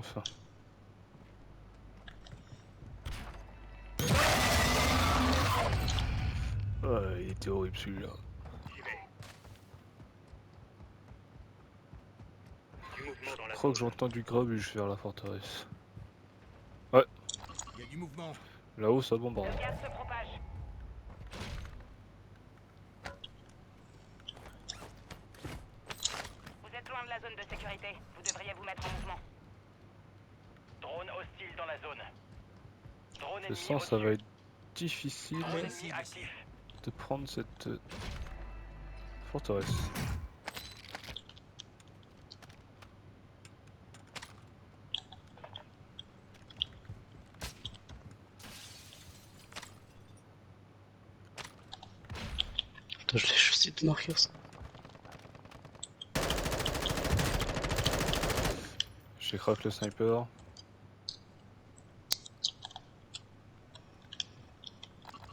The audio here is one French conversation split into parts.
Enfin. Ouais, il était horrible celui-là. Je crois que j'entends du grab et je vais vers la forteresse. Ouais. Il y a du mouvement. Là-haut ça bombarde. Le gaz se propage. Vous êtes loin de la zone de sécurité. Vous devriez vous mettre en mouvement. Drone hostile dans la zone. Drone Je ennemi sens que ça va au-dessus. être difficile Drone ennemi cible. actif. de prendre cette forteresse. Putain, je l'ai choisi de marquer ça. J'ai crack le sniper.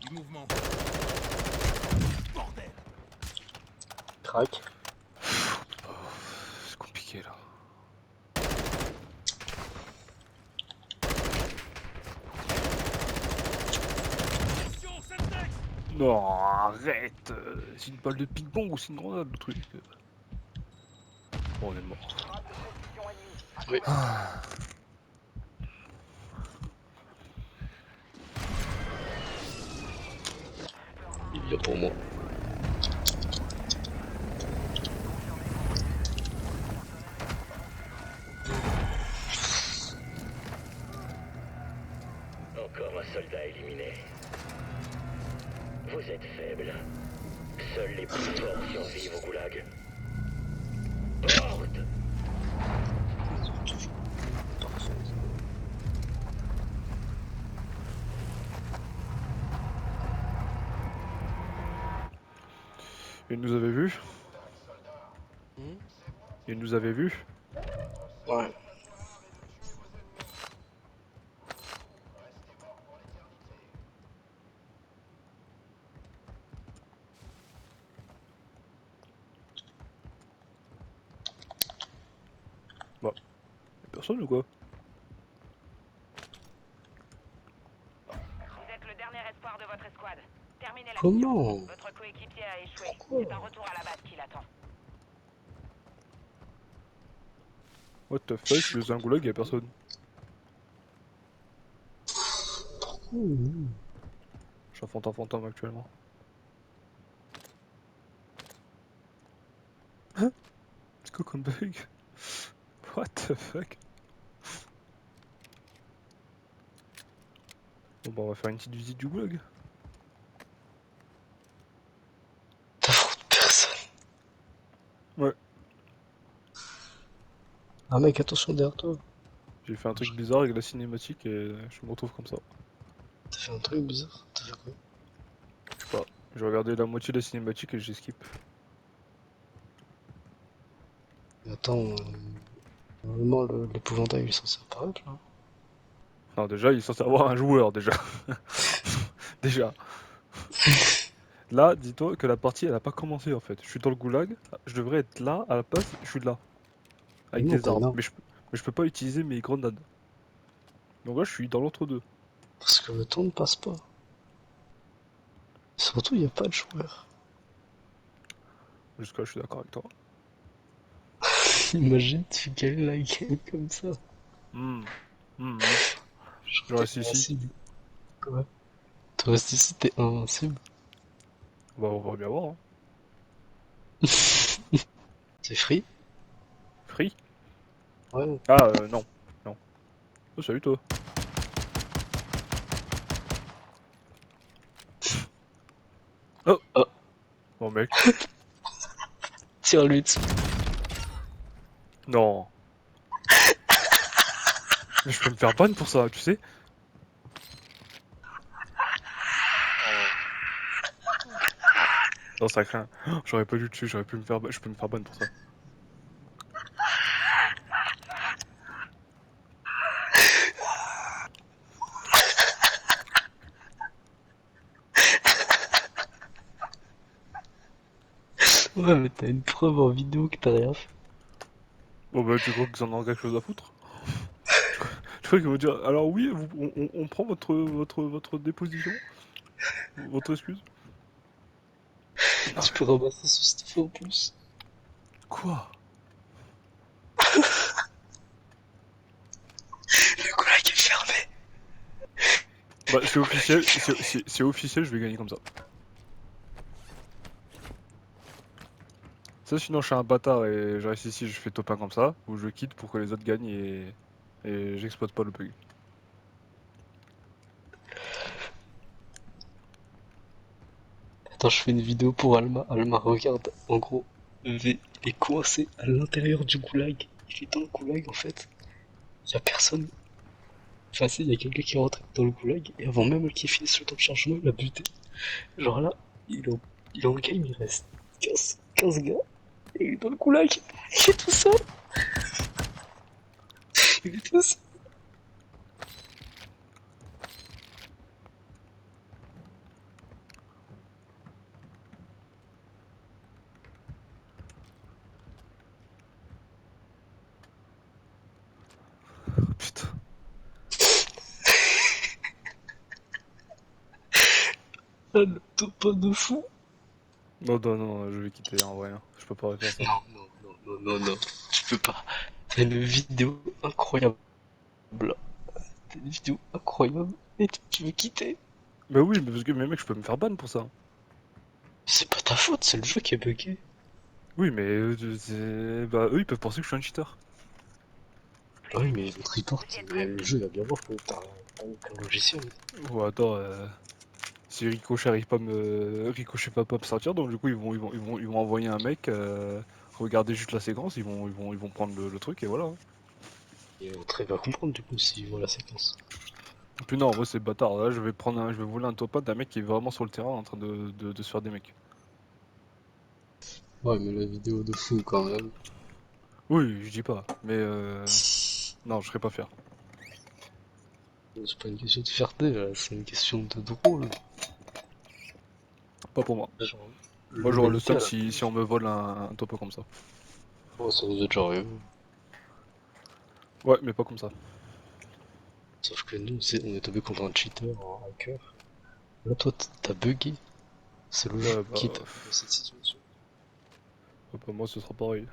Du mouvement. Bordel. Crac. Oh, c'est compliqué là. Mission Semtex. Non, arrête. C'est une balle de ping-pong ou c'est une grenade le truc. Bon, on est mort. Frappe de précision ennemie. Oui. Il y a pour moi. Encore un soldat éliminé. Vous êtes faible. Seuls les plus forts survivent au goulag. Horde! Il nous avait vus. Il nous avait vus. Ouais. Bah, y'a personne ou quoi? Vous êtes le dernier espoir de votre escouade. Terminez la Comment? mission. Votre coéquipier a échoué. Pourquoi? C'est un retour à la base qui l'attend. What the fuck, je suis dans un goulag, y'a personne. Je suis un fantôme actuellement. Hein? C'est quoi comme bug? What the fuck? Bon bah on va faire une petite visite du goulag. T'affrontes personne. Ouais. Ah mec, attention derrière toi. J'ai fait un truc bizarre avec la cinématique et je me retrouve comme ça. T'as fait un truc bizarre. T'as fait quoi? Je sais pas. J'ai regardé la moitié de la cinématique et j'ai skip. Mais attends, normalement l'épouvantail il est censé apparaître là. Non déjà il est censé avoir un joueur déjà. Déjà. Là, dis-toi que la partie elle a pas commencé en fait. Je suis dans le goulag, je devrais être là, à la place, je suis là. Avec Non, des t'as une armes. arme. Mais je peux pas utiliser mes grenades. Donc là je suis dans l'entre-deux. Parce que le temps ne passe pas. Surtout, il n'y a pas de joueur. Jusqu'à là je suis d'accord avec toi. Imagine, tu gagnes la game comme ça. Hmm. Hmm. Je Je reste ici. invincible. Ouais. Tu restes ici, t'es invincible. Bah on va bien voir. Hein. C'est free? Free? Ouais. Ah non. Non. Oh salut toi. Oh. Oh. Bon mec. Tire-lui dessus. Non. Mais je peux me faire ban pour ça, tu sais. Non ça craint. J'aurais pas dû le tuer, j'aurais pu me faire je peux me faire ban pour ça. Ouais, mais t'as une preuve en vidéo que t'as rien fait. Bon bah tu crois qu'ils en ont quelque chose à foutre? crois qu'ils vont dire alors oui, on prend votre déposition, votre excuse. Tu peux ramasser ce stuff en plus. Quoi? Le goulag est fermé. Bah c'est officiel, c'est officiel, je vais gagner comme ça. Ça sinon je suis un bâtard et je reste ici, je fais top 1 comme ça, ou je quitte pour que les autres gagnent et j'exploite pas le bug. Attends, je fais une vidéo pour Alma. Alma, regarde, en gros, V est coincé à l'intérieur du goulag. Il est dans le goulag en fait. Il y a personne. Enfin, si, il y a quelqu'un qui est rentré dans le goulag et avant même qu'il finisse le temps de chargement, il a buté. Genre là, il est en game, il reste 15 gars et il est dans le goulag. Il est tout seul. Il est tout seul. Putain. Ah, le top 1 de fou. Non, non, non, je vais quitter en vrai, hein. Je peux pas refaire ça. Non, non, non, non, non, non. Tu peux pas. T'as une vidéo incroyable. T'as une vidéo incroyable et tu veux quitter. Bah oui, mais parce que mais mec, je peux me faire ban pour ça. C'est pas ta faute, c'est le jeu qui est bugué. Oui, mais bah eux ils peuvent penser que je suis un cheater. Oui, mais votre report, le jeu il va bien voir que t'as aucun logiciel. Ou attends, si Ricochet arrive pas à Ricochet va pas me sortir, donc du coup ils vont envoyer un mec regarder juste la séquence, ils vont prendre le truc et voilà, hein. Et Audrey va comprendre du coup s'il voit la séquence. Et puis non, en vrai c'est bâtard. Là je vais voler un top 1 d'un mec qui est vraiment sur le terrain en train de se faire des mecs. Ouais, mais la vidéo de fou quand même. Oui, je dis pas, mais non, je serais pas fier. C'est pas une question de fierté là, c'est une question de drôle. Pas pour moi. Genre, Moi j'aurais le l'humanité seum à la si on me vole un top 1 comme ça. Oh, ça nous est déjà arrivé. Ouais, mais pas comme ça. Sauf que nous, on est tombé contre un cheater, un hacker. Là, toi, t'as bugué. C'est le jeu Ouais, qui t'a bah, mis dans cette situation. pour moi ce sera pareil.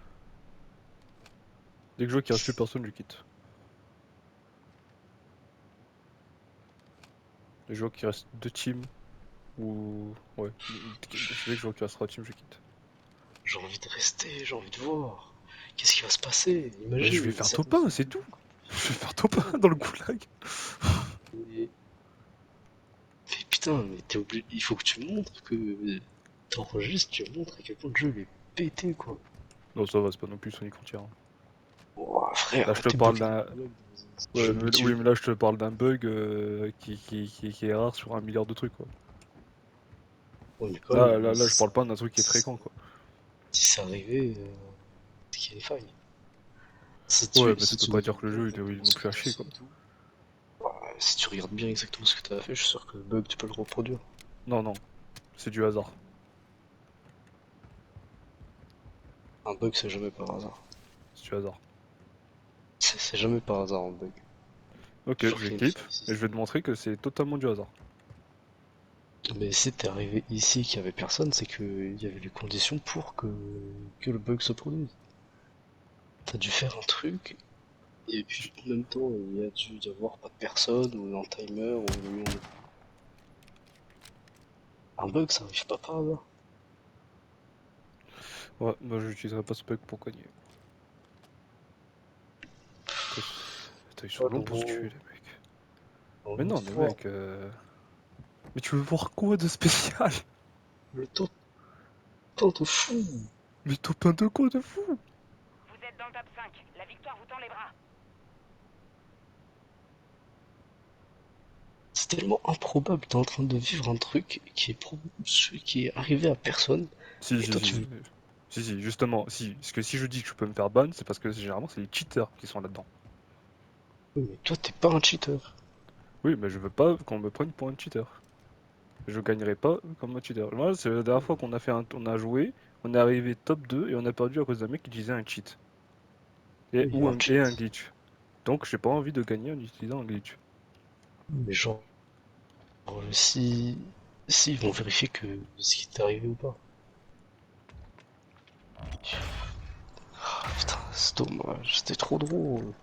Dès que je vois qu'il reste plus personne, je quitte. Dès que je vois qu'il reste deux teams, ou... Ouais, dès que je vois qu'il restera team, je quitte. J'ai envie de rester, j'ai envie de voir. Qu'est-ce qui va se passer? Mais je Imagine, vais il faire sert de top 1, c'est tout. Je vais faire top 1 dans le goulag. Mais putain, mais t'es obligé. Il faut que tu montres que. T'enregistres, tu montres à quel point le jeu il est pété quoi. Non, ça va, c'est pas non plus Sonic Frontier, hein. Ouah, frère, Là, je te t'es parle bloqué d'un... dans un Ouais, jeu oui, multi. mais là, je te parle d'un bug qui est rare sur un milliard de trucs, quoi. Ouais, mais quand même, Là, je parle pas d'un truc qui est fréquent, quoi. si c'est arrivé, c'est qu'il y a une faille. Ouais, mais ça Si peut tu pas regardes dire que le bien jeu, il est exactement non ce que plus à t'as chier, fait quoi. et tout, si tu regardes bien exactement ce que t'as fait, je suis sûr que le bug, tu peux le reproduire. Non, non, c'est du hasard. Un bug, c'est jamais par hasard. C'est du hasard. C'est jamais par hasard un bug. Ok, Toujours je qu'il y a une clip, faille. et je vais te montrer que c'est totalement du hasard. Mais si t'es arrivé ici qu'il y avait personne, c'est qu'il y avait les conditions pour que le bug se produise. T'as dû faire un truc, et puis en même temps, il y a dû y avoir pas de personne, ou un timer, ou un bug, ça arrive pas par hasard. Ouais, moi j'utiliserai pas ce bug pour gagner. Putain, ils sont Oh, longs pour se tuer, drôle. les mecs. J'ai Mais envie non, de mais voir. mec, mais tu veux voir quoi de spécial? Le temps de fou. Mais top 1 de quoi de fou? Vous êtes dans le top 5. La victoire vous tend les bras. C'est tellement improbable, t'es en train de vivre un truc qui est arrivé à personne, Si, et si, toi si. tu veux. Si, si, justement, si. Parce que si je dis que je peux me faire ban, c'est parce que généralement c'est les cheaters qui sont là-dedans. Oui, mais toi t'es pas un cheater. Oui, mais je veux pas qu'on me prenne pour un cheater. Je gagnerai pas comme un cheater. Moi, c'est la dernière fois qu'on a fait on a joué, on est arrivé top 2 et on a perdu à cause d'un mec qui utilisait un cheat. Oui, un Et un cheat. glitch. Donc j'ai pas envie de gagner en utilisant un glitch. Mais genre, si ils vont vérifier que ce qui t'est arrivé ou pas. Ah, putain, c'est dommage, c'était trop drôle.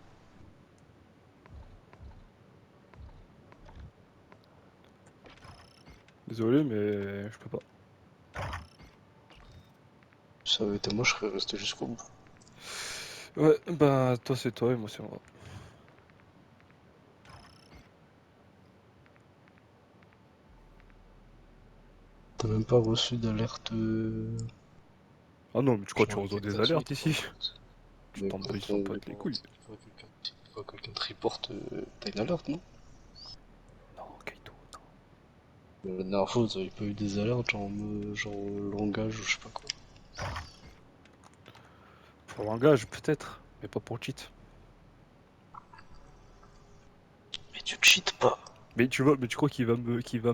Désolé, mais je peux pas. Si ça avait été moi, je serais resté jusqu'au bout. Ouais, bah toi c'est toi et moi c'est moi. T'as même pas reçu d'alerte. Ah non, mais tu crois que tu Genre reçois des détectation, alertes toi, en ici? fait. Tu Mais t'en bats, ils s'en battent les couilles. une fois quelqu'un te reporte, t'as une alerte, non? Non, Kaito, non. La dernière fois, vous avez pas eu des alertes, genre langage ou je sais pas quoi. Pour langage, peut-être, mais pas pour cheat. Mais tu cheats pas. Mais tu vois, mais tu crois qu'il va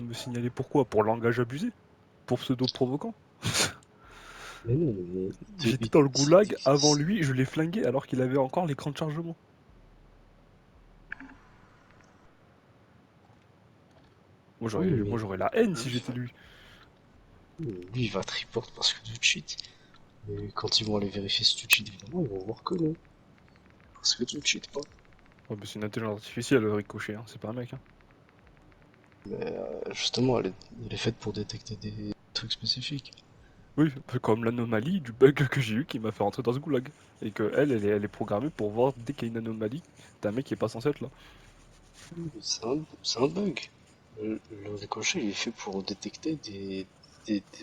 me signaler pourquoi? Pour langage abusé? Pour pseudo provoquant? Mais non, mais J'étais dans le goulag avant lui, je l'ai flingué alors qu'il avait encore l'écran de chargement. Moi oui, j'aurais, moi mais j'aurais la haine si lui, j'étais lui. lui, il va te report parce que tu cheats. Mais quand ils vont aller vérifier si tu cheats, évidemment, ils vont voir que non. Parce que tu cheats pas. Ouais, mais c'est une intelligence artificielle, Ricochet, hein, c'est pas un mec. Hein. Mais justement, elle est faite pour détecter des trucs spécifiques. Oui, un peu comme l'anomalie du bug que j'ai eu qui m'a fait rentrer dans ce goulag. Et que elle est programmée pour voir dès qu'il y a une anomalie d'un mec qui est pas censé être là. C'est un bug. Le ricochet, il est fait pour détecter des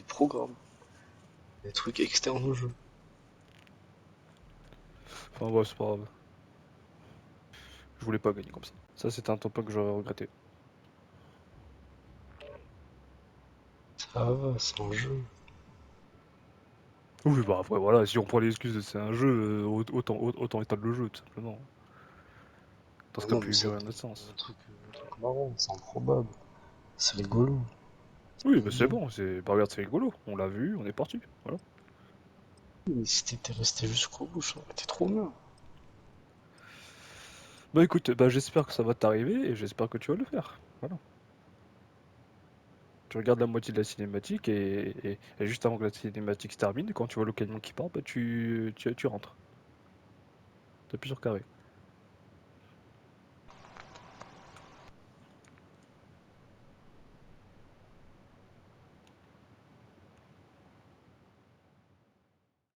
programmes, des trucs externes au jeu. Enfin ouais, c'est pas grave. Je voulais pas gagner comme ça. Ça c'était un top 1 que j'aurais regretté. Ça va, c'est un jeu. Oui, bah après voilà, si on prend l'excuse de c'est un jeu, autant éteindre le jeu tout simplement. Dans ce Ah cas, non, mais plus c'est virer un autre sens. un truc marrant, c'est improbable. C'est rigolo. Oui, J'aime bah c'est bien. bon, bah regarde, c'est rigolo. On l'a vu, on est parti. Voilà. Mais si t'étais resté jusqu'au bout, ça aurait été trop bien. Bah écoute, bah j'espère que ça va t'arriver et j'espère que tu vas le faire. Voilà. Tu regardes la moitié de la cinématique et juste avant que la cinématique se termine, quand tu vois le camion qui part, bah tu rentres. T'appuies sur carré.